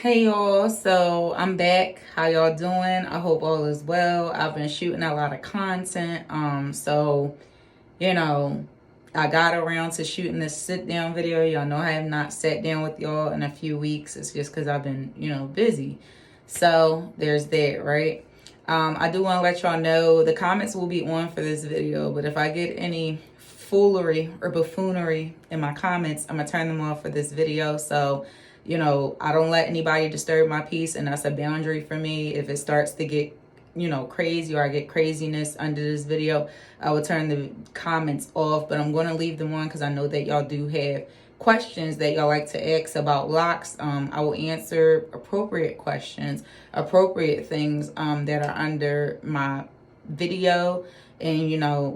Hey y'all, so I'm back. How y'all doing? I hope all is well. I've been shooting a lot of content. You know, I got around to shooting this sit down video. Y'all know I have not sat down with y'all in a few weeks. It's just because I've been, busy. So there's that, right? I do want to let y'all know the comments will be on for this video, but if I get any foolery or buffoonery in my comments, I'm gonna turn them off for this video. So I don't let anybody disturb my peace, and that's a boundary for me. If it starts to get, crazy, or I get craziness under this video, I will turn the comments off, but I'm going to leave them on because I know that y'all do have questions that y'all like to ask about locks. I will answer appropriate questions, appropriate things that are under my video, and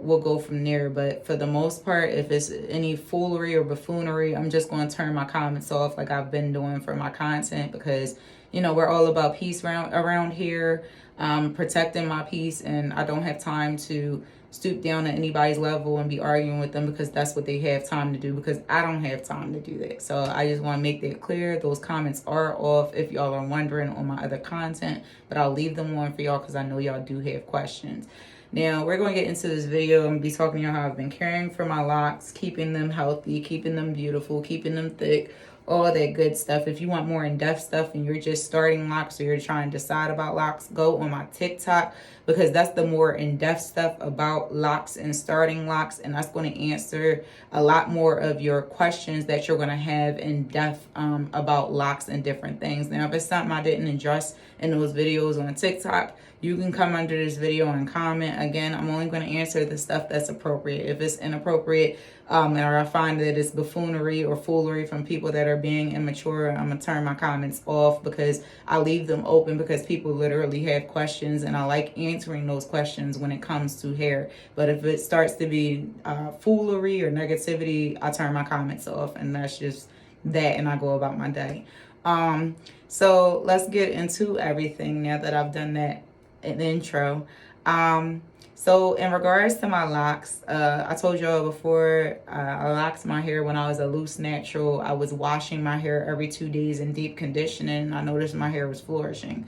we'll go from there. But for the most part, if it's any foolery or buffoonery, I'm just going to turn my comments off like I've been doing for my content, because we're all about peace around here, protecting my peace, and I don't have time to stoop down to anybody's level and be arguing with them because that's what they have time to do, because I don't have time to do that. So I just want to make that clear. Those comments are off if y'all are wondering on my other content, but I'll leave them on for y'all because I know y'all do have questions. Now, we're going to get into this video and be talking to y'all how I've been caring for my locks, keeping them healthy, keeping them beautiful, keeping them thick, all that good stuff. If you want more in-depth stuff and you're just starting locks or you're trying to decide about locks, go on my TikTok, because that's the more in-depth stuff about locks and starting locks, and that's going to answer a lot more of your questions that you're going to have in depth about locks and different things. Now, if it's something I didn't address in those videos on TikTok, you can come under this video and comment. Again, I'm only going to answer the stuff that's appropriate. If it's inappropriate, or I find that it's buffoonery or foolery from people that are being immature, I'm going to turn my comments off, because I leave them open because people literally have questions, and I like answering those questions when it comes to hair. But if it starts to be foolery or negativity, I turn my comments off, and that's just that, and I go about my day. So let's get into everything now that I've done that an intro. So in regards to my locks, I told y'all before, I locked my hair when I was a loose natural. I was washing my hair every 2 days in deep conditioning. I noticed my hair was flourishing.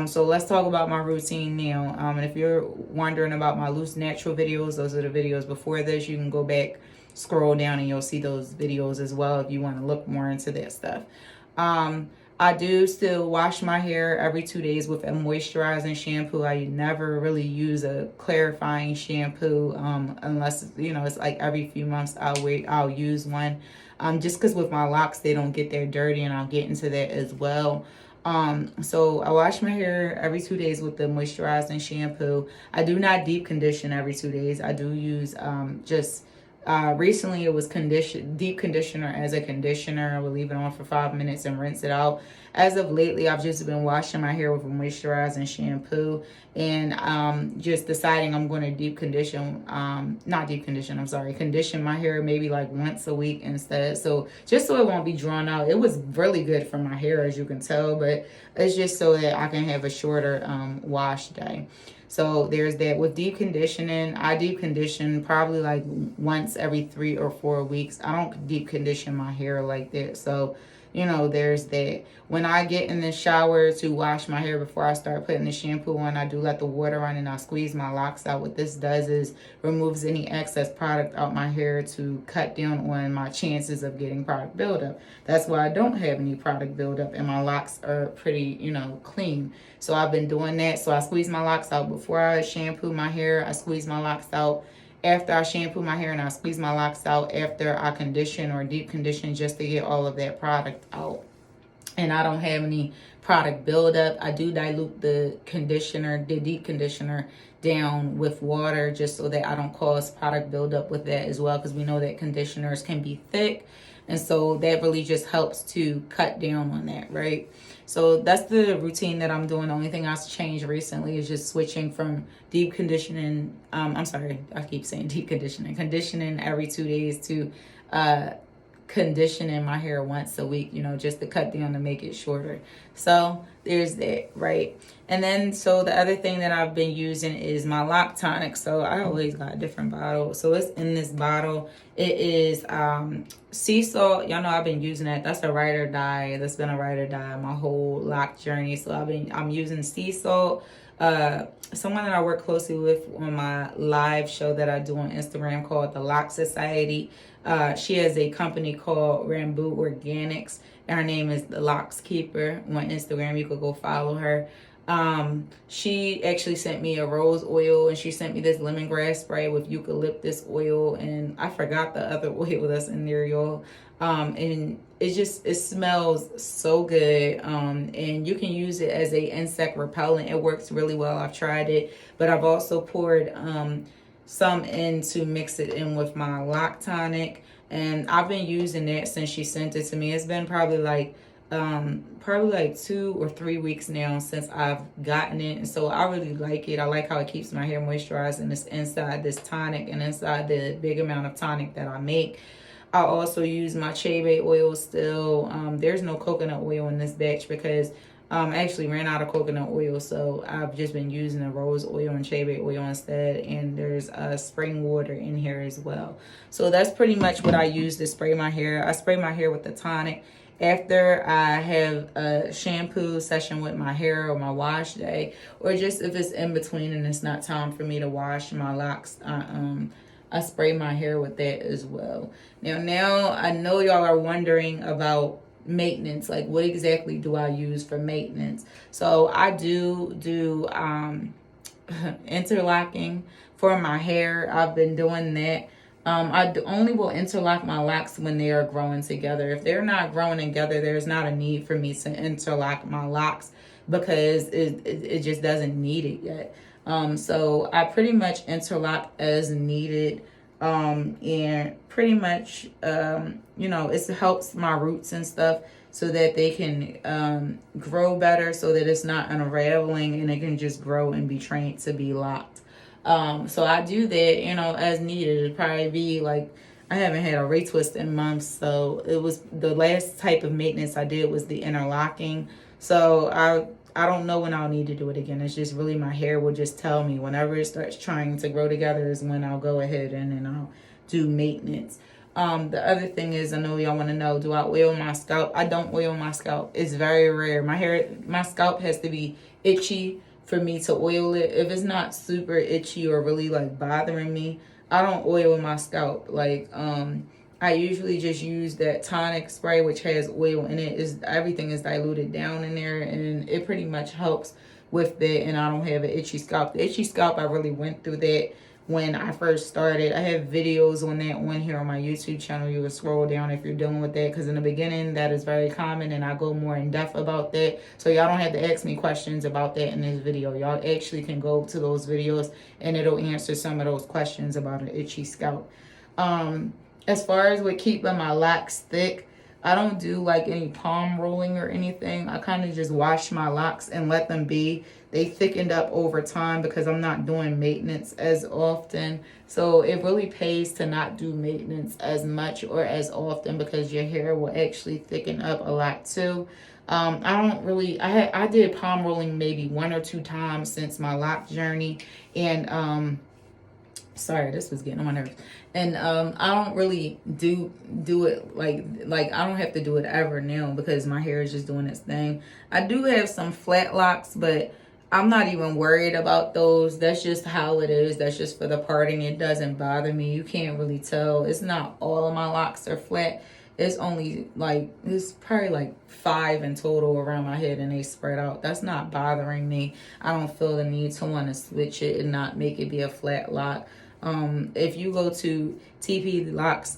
So let's talk about my routine now. And if you're wondering about my loose natural videos, those are the videos before this. You can go back, scroll down, and you'll see those videos as well if you want to look more into that stuff. I do still wash my hair every 2 days with a moisturizing shampoo. I never really use a clarifying shampoo unless, it's like every few months I'll use one. Just because with my locks, they don't get that dirty, and I'll get into that as well. So I wash my hair every 2 days with the moisturizing shampoo. I do not deep condition every 2 days. I do use recently it was deep conditioner as a conditioner. I would leave it on for 5 minutes and rinse it out. As of lately, I've just been washing my hair with a moisturizing shampoo, and just deciding I'm going to condition my hair maybe like once a week instead. So just so it won't be drawn out. It was really good for my hair, as you can tell, but it's just so that I can have a shorter wash day. So there's that. With deep conditioning, I deep condition probably like once every 3 or 4 weeks. I don't deep condition my hair like that. So, there's that. When I get in the shower to wash my hair before I start putting the shampoo on, I do let the water run and I squeeze my locks out. What this does is removes any excess product out my hair to cut down on my chances of getting product buildup. That's why I don't have any product buildup, and my locks are pretty, clean. So I've been doing that. So I squeeze my locks out before I shampoo my hair. I squeeze my locks out after I shampoo my hair, and I squeeze my locks out after I condition or deep condition, just to get all of that product out. And I don't have any product buildup. I do dilute the deep conditioner down with water, just so that I don't cause product buildup with that as well, because we know that conditioners can be thick. And so that really just helps to cut down on that, right? So that's the routine that I'm doing. The only thing I've changed recently is just switching from deep conditioning. I'm sorry, I keep saying deep conditioning every 2 days to conditioning my hair once a week, just to cut down to make it shorter. So there's that, right? And then, so the other thing that I've been using is my Loc tonic. So I always got a different bottle. So it's in this bottle. It is sea salt. Y'all know I've been using that. That's a ride or die. That's been a ride or die my whole Loc journey. So I'm using sea salt. Someone that I work closely with on my live show that I do on Instagram called the Loc Society. She has a company called Rambu Organics, and her name is the Locs Keeper on Instagram. You could go follow her. She actually sent me a rose oil, and she sent me this lemongrass spray with eucalyptus oil, and I forgot the other oil that's in there, y'all. And it smells so good. And you can use it as a insect repellent. It works really well. I've tried it, but I've also poured some in to mix it in with my Loc tonic, and I've been using that since she sent it to me. It's been probably like 2 or 3 weeks now since I've gotten it, and so I really like it. I like how it keeps my hair moisturized, and it's inside this tonic and inside the big amount of tonic that I make. I also use my Chebe oil still. There's no coconut oil in this batch because I actually ran out of coconut oil, so I've just been using the rose oil and Chebe oil instead, and there's spring water in here as well. So that's pretty much what I use to spray my hair. I spray my hair with the tonic. After I have a shampoo session with my hair or my wash day, or just if it's in between and it's not time for me to wash my locks, I spray my hair with that as well. Now I know y'all are wondering about maintenance, like what exactly do I use for maintenance? So I do interlocking for my hair. I've been doing that. Only will interlock my locks when they are growing together. If they're not growing together, there's not a need for me to interlock my locks because it just doesn't need it yet. So I pretty much interlock as needed. And pretty much, it helps my roots and stuff so that they can grow better, so that it's not unraveling and it can just grow and be trained to be locked. So I do that, as needed. It'd probably be like, I haven't had a retwist in months, so it was the last type of maintenance I did was the interlocking. So I don't know when I'll need to do it again. It's just really my hair will just tell me whenever it starts trying to grow together is when I'll go ahead and then I'll do maintenance. The other thing is, I know y'all want to know, do I oil my scalp? I don't oil my scalp. It's very rare. My scalp has to be itchy for me to oil it. If it's not super itchy or really like bothering me, I don't oil my scalp. Like, I usually just use that tonic spray, which has oil in it. Everything is diluted down in there, and it pretty much helps with that, and I don't have an itchy scalp. The itchy scalp, I really went through that when I first started. I have videos on that one here on my YouTube channel. You can scroll down if you're dealing with that, because in the beginning, that is very common, and I go more in depth about that. So y'all don't have to ask me questions about that in this video. Y'all actually can go to those videos, and it'll answer some of those questions about an itchy scalp. As far as with keeping my locks thick, I don't do like any palm rolling or anything. I kind of just wash my locks and let them be. They thickened up over time because I'm not doing maintenance as often. So it really pays to not do maintenance as much or as often, because your hair will actually thicken up a lot too. I did palm rolling maybe 1 or 2 times since my lock journey, and sorry, this was getting on my nerves. And I don't really do it like I don't have to do it ever now because my hair is just doing its thing. I do have some flat locks, but I'm not even worried about those. That's just how it is. That's just for the parting. It doesn't bother me. You can't really tell. It's not all of my locks are flat. It's only it's probably like 5 in total around my head, and they spread out. That's not bothering me. I don't feel the need to want to switch it and not make it be a flat lock. If you go to TP Locs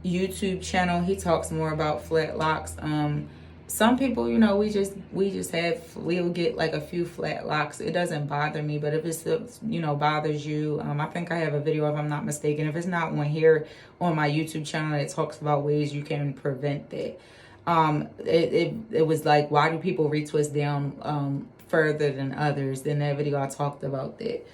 YouTube channel, he talks more about flat locks. Some people, we'll get like a few flat locks. It doesn't bother me, but if it's bothers you, I think I have a video, if I'm not mistaken. If it's not one here on my YouTube channel, that talks about ways you can prevent that. It was like, why do people retwist down further than others? In that video, I talked about that.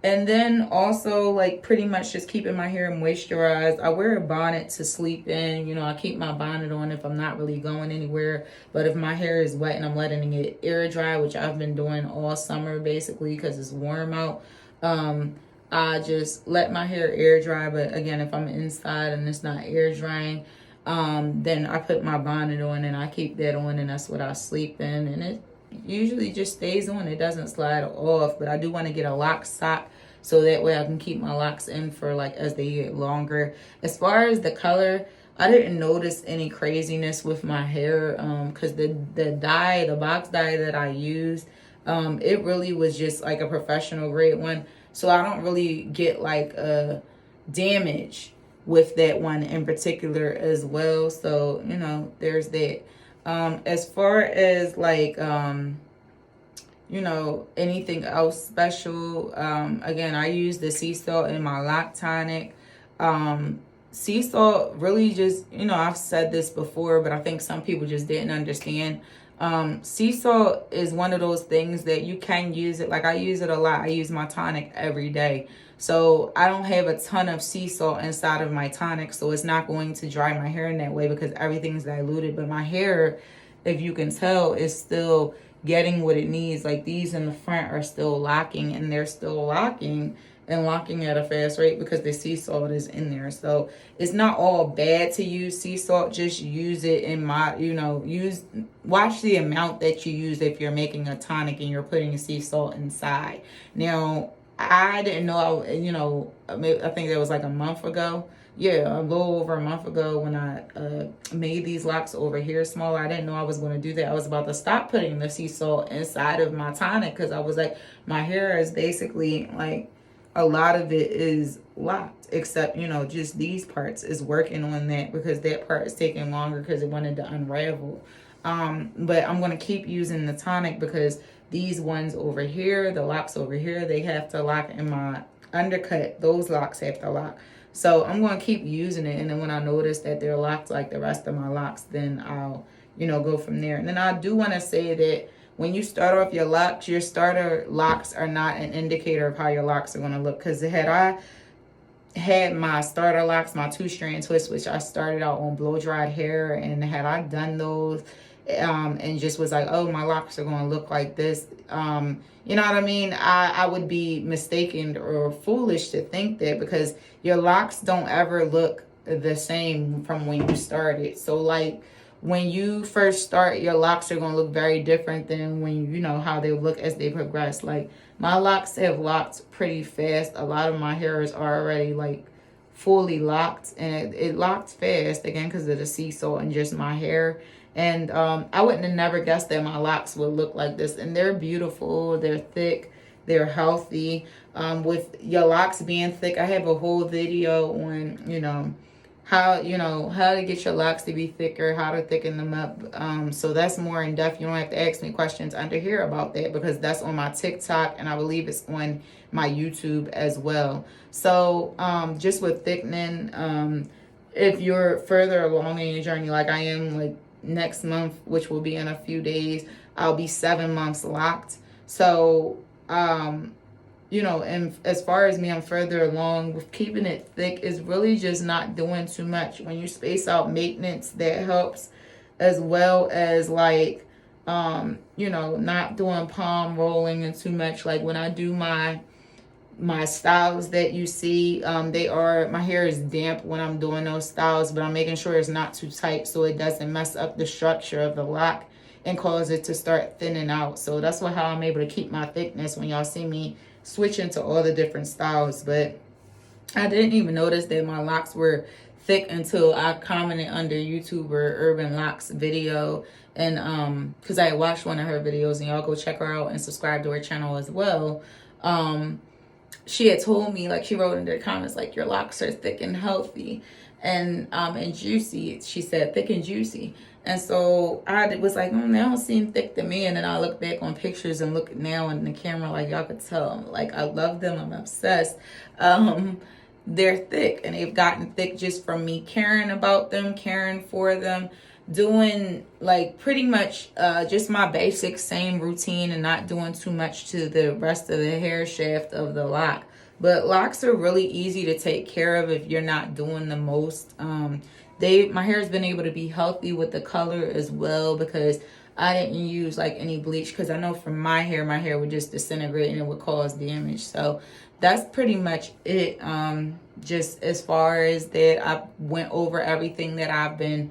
And then also, like, pretty much just keeping my hair moisturized. I wear a bonnet to sleep in. You know, I keep my bonnet on if I'm not really going anywhere. But if my hair is wet and I'm letting it air dry, which I've been doing all summer basically because it's warm out, I just let my hair air dry. But again, if I'm inside and it's not air drying, then I put my bonnet on and I keep that on, and that's what I sleep in. And it usually just stays on. It doesn't slide off. But I do want to get a lock sock so that way I can keep my locks in for like as they get longer. As far as the color, I didn't notice any craziness with my hair because the dye, the box dye that I used, it really was just like a professional grade one. So I don't really get like a damage with that one in particular as well. So, you know, there's that. As far as like you know, anything else special, again, I use the sea salt in my lock tonic. Sea salt really just, you know, I've said this before, but I think some people just didn't understand. Sea salt is one of those things that you can use it. Like, I use it a lot. I use my tonic every day. So I don't have a ton of sea salt inside of my tonic, so it's not going to dry my hair in that way because everything's diluted. But my hair, if you can tell, is still getting what it needs. Like, these in the front are still locking, and they're still locking and locking at a fast rate because the sea salt is in there. So it's not all bad to use sea salt. Just use it in my, you know, watch the amount that you use if you're making a tonic and you're putting sea salt inside. Now, I didn't know, you know, I think that was like a month ago. Yeah, a little over a month ago when I made these locks over here smaller. I didn't know I was going to do that. I was about to stop putting the sea salt inside of my tonic because I was like, my hair is basically like, a lot of it is locked, except, you know, just these parts is working on that because that part is taking longer because it wanted to unravel. But I'm going to keep using the tonic because these ones over here, the locks over here, they have to lock, in my undercut, those locks have to lock. So I'm going to keep using it. And then when I notice that they're locked like the rest of my locks, then I'll, you know, go from there. And then I do want to say that when you start off your locks, your starter locks are not an indicator of how your locks are going to look. Because had I had my starter locks, my 2-strand twist, which I started out on blow dried hair, and had I done those and just was like, oh, my locks are going to look like this, you know what I mean? I would be mistaken or foolish to think that, because your locks don't ever look the same from when you started. So like, when you first start, your locks are going to look very different than when you know how they look as they progress. Like, my locks have locked pretty fast. A lot of my hairs are already like fully locked, and it locked fast again because of the sea salt and just my hair. And I wouldn't have never guessed that my locks would look like this. And they're beautiful, they're thick, they're healthy. With your locks being thick, I have a whole video on, you know, how to get your locks to be thicker, how to thicken them up. So that's more in depth. You don't have to ask me questions under here about that, because that's on my TikTok, and I believe it's on my YouTube as well. So just with thickening, if you're further along in your journey like I am, like next month, which will be in a few days, I'll be 7 months locked. So you know, and as far as me, I'm further along with keeping it thick. Is really just not doing too much. When you space out maintenance, that helps, as well as like, you know, not doing palm rolling and too much. Like when I do my styles that you see, my hair is damp when I'm doing those styles, but I'm making sure it's not too tight so it doesn't mess up the structure of the lock and cause it to start thinning out. So that's how I'm able to keep my thickness when y'all see me switch into all the different styles. But I didn't even notice that my locks were thick until I commented under YouTuber Urban Locks video, and because I watched one of her videos, and y'all go check her out and subscribe to her channel as well. She had told me, like, she wrote in the comments, like, your locks are thick and healthy and juicy. She said thick and juicy. And so I was like, they don't seem thick to me. And then I look back on pictures and look now in the camera, like, y'all could tell, like, I love them. I'm obsessed. They're thick, and they've gotten thick just from me caring about them, caring for them, doing like pretty much just my basic same routine and not doing too much to the rest of the hair shaft of the lock. But locks are really easy to take care of if you're not doing the most. My hair has been able to be healthy with the color as well, because I didn't use like any bleach, because I know from my hair would just disintegrate and it would cause damage. So that's pretty much it. Just as far as that, I went over everything that I've been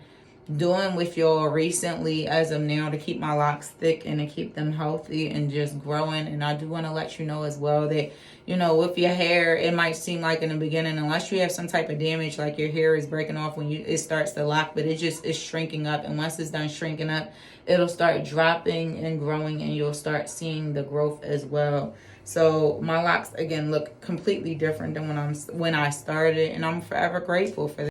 doing with y'all recently as of now to keep my locks thick and to keep them healthy and just growing. And I do want to let you know as well that, you know, with your hair, it might seem like in the beginning, unless you have some type of damage, like your hair is breaking off when it starts to lock, but it just is shrinking up. And once it's done shrinking up, it'll start dropping and growing, and you'll start seeing the growth as well. So my locks again look completely different than when I started, and I'm forever grateful for that.